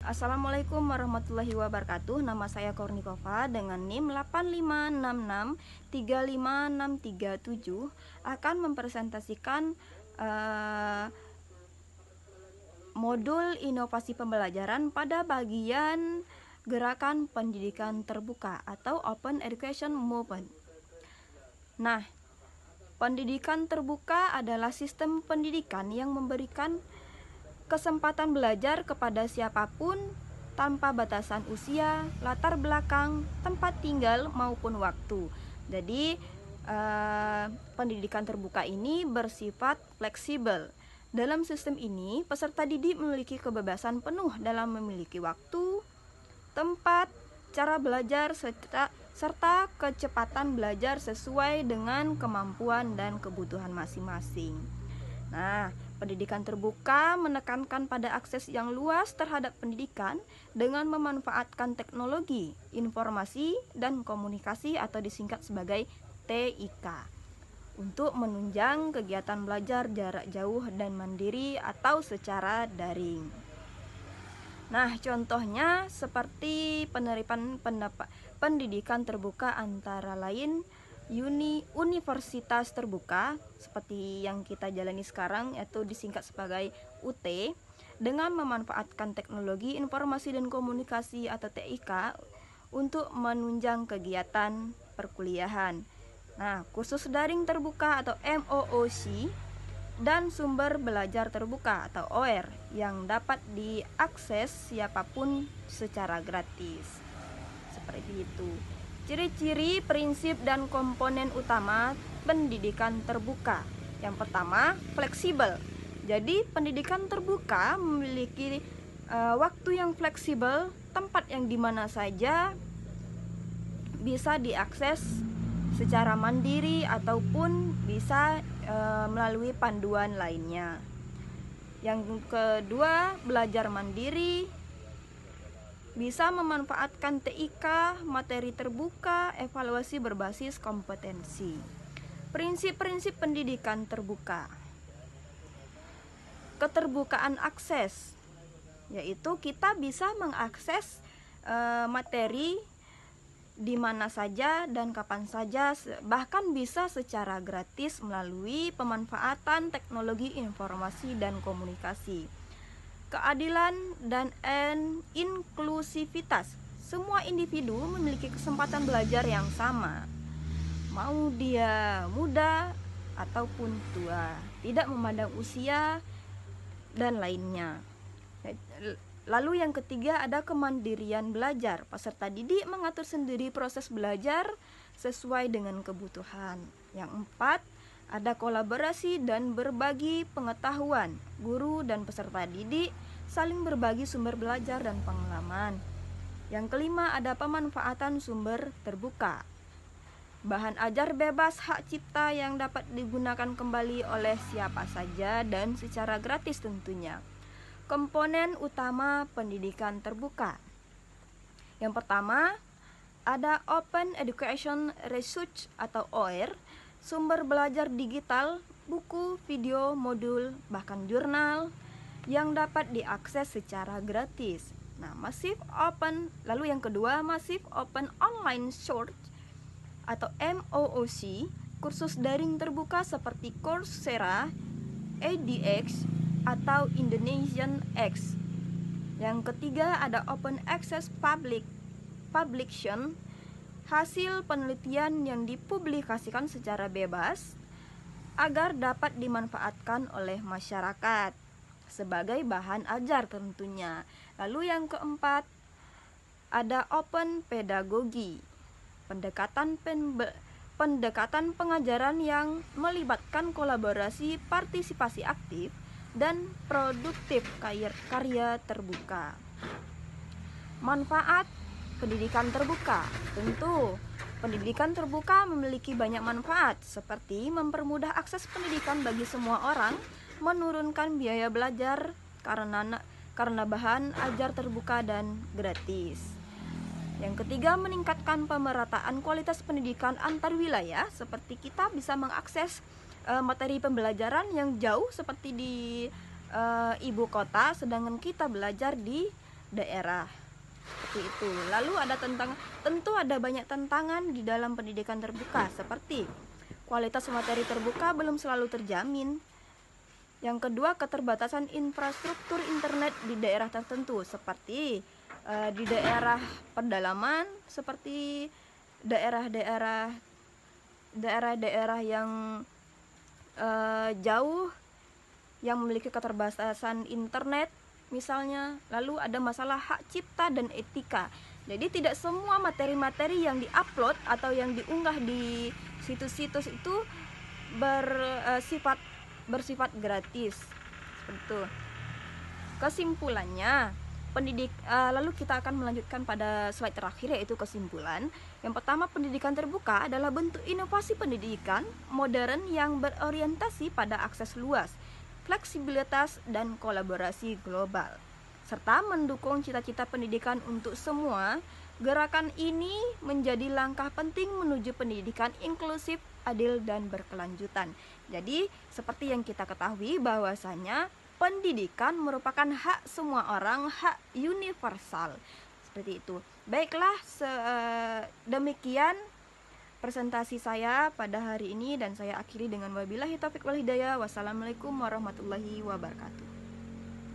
Assalamualaikum warahmatullahi wabarakatuh. Nama saya Kornikova dengan NIM 85663567 akan mempresentasikan modul inovasi pembelajaran pada bagian gerakan pendidikan terbuka atau Open Education Movement. Nah, pendidikan terbuka adalah sistem pendidikan yang memberikan kesempatan belajar kepada siapapun tanpa batasan usia, latar belakang, tempat tinggal maupun waktu. Jadi pendidikan terbuka ini bersifat fleksibel. Dalam sistem ini, peserta didik memiliki kebebasan penuh dalam memiliki waktu, tempat, cara belajar, serta kecepatan belajar sesuai dengan kemampuan dan kebutuhan masing-masing. Nah, pendidikan terbuka menekankan pada akses yang luas terhadap pendidikan dengan memanfaatkan teknologi, informasi, dan komunikasi atau disingkat sebagai TIK untuk menunjang kegiatan belajar jarak jauh dan mandiri atau secara daring. Nah, contohnya seperti penerapan pendidikan terbuka antara lain universitas terbuka seperti yang kita jalani sekarang, yaitu disingkat sebagai UT, dengan memanfaatkan teknologi informasi dan komunikasi atau TIK untuk menunjang kegiatan perkuliahan. Nah, kursus daring terbuka atau MOOC dan sumber belajar terbuka atau OER yang dapat diakses siapapun secara gratis. Seperti itu. Ciri-ciri, prinsip, dan komponen utama pendidikan terbuka. Yang pertama, fleksibel. Jadi, pendidikan terbuka memiliki waktu yang fleksibel, tempat yang dimana saja bisa diakses secara mandiri ataupun bisa melalui panduan lainnya. Yang kedua, belajar mandiri, bisa memanfaatkan TIK, materi terbuka, evaluasi berbasis kompetensi. Prinsip-prinsip pendidikan terbuka. Keterbukaan akses, yaitu kita bisa mengakses materi di mana saja dan kapan saja, bahkan bisa secara gratis melalui pemanfaatan teknologi informasi dan komunikasi. Keadilan dan inklusivitas. Semua individu memiliki kesempatan belajar yang sama, mau dia muda ataupun tua, tidak memandang usia dan lainnya. Lalu yang ketiga ada kemandirian belajar. Peserta didik mengatur sendiri proses belajar sesuai dengan kebutuhan. Yang empat, ada kolaborasi dan berbagi pengetahuan. Guru dan peserta didik saling berbagi sumber belajar dan pengalaman. Yang kelima, ada pemanfaatan sumber terbuka. Bahan ajar bebas hak cipta yang dapat digunakan kembali oleh siapa saja dan secara gratis tentunya. Komponen utama pendidikan terbuka. Yang pertama, ada Open Education Research atau OER, sumber belajar digital, buku, video, modul, bahkan jurnal yang dapat diakses secara gratis. Nah, Massive Open, lalu yang kedua, Massive Open Online Source atau MOOC, kursus daring terbuka seperti Coursera, edX, atau Indonesian X. Yang ketiga ada Open Access Publication, hasil penelitian yang dipublikasikan secara bebas agar dapat dimanfaatkan oleh masyarakat sebagai bahan ajar tentunya. Lalu yang keempat ada Open Pedagogi, pendekatan pengajaran yang melibatkan kolaborasi, partisipasi aktif, dan produktif karya terbuka. Manfaat pendidikan terbuka. Tentu, pendidikan terbuka memiliki banyak manfaat seperti mempermudah akses pendidikan bagi semua orang, menurunkan biaya belajar karena bahan ajar terbuka dan gratis. Yang ketiga, meningkatkan pemerataan kualitas pendidikan antar wilayah, seperti kita bisa mengakses materi pembelajaran yang jauh seperti di ibu kota, sedangkan kita belajar di daerah. Seperti itu. Lalu tentu ada banyak tantangan di dalam pendidikan terbuka, seperti kualitas materi terbuka belum selalu terjamin. Yang kedua, keterbatasan infrastruktur internet di daerah tertentu, seperti di daerah pedalaman, seperti daerah-daerah yang jauh yang memiliki keterbatasan internet misalnya. Lalu ada masalah hak cipta dan etika. Jadi tidak semua materi-materi yang diupload atau yang diunggah di situs-situs itu bersifat gratis. Seperti itu. Kesimpulannya, lalu kita akan melanjutkan pada slide terakhir, yaitu kesimpulan. Yang pertama, pendidikan terbuka adalah bentuk inovasi pendidikan modern yang berorientasi pada akses luas, fleksibilitas, dan kolaborasi global, serta mendukung cita-cita pendidikan untuk semua. Gerakan ini menjadi langkah penting menuju pendidikan inklusif, adil, dan berkelanjutan. Jadi, seperti yang kita ketahui bahwasanya pendidikan merupakan hak semua orang, hak universal. Seperti itu. Baiklah, demikian presentasi saya pada hari ini, dan saya akhiri dengan wabillahi taufiq wal hidayah. Wassalamualaikum warahmatullahi wabarakatuh.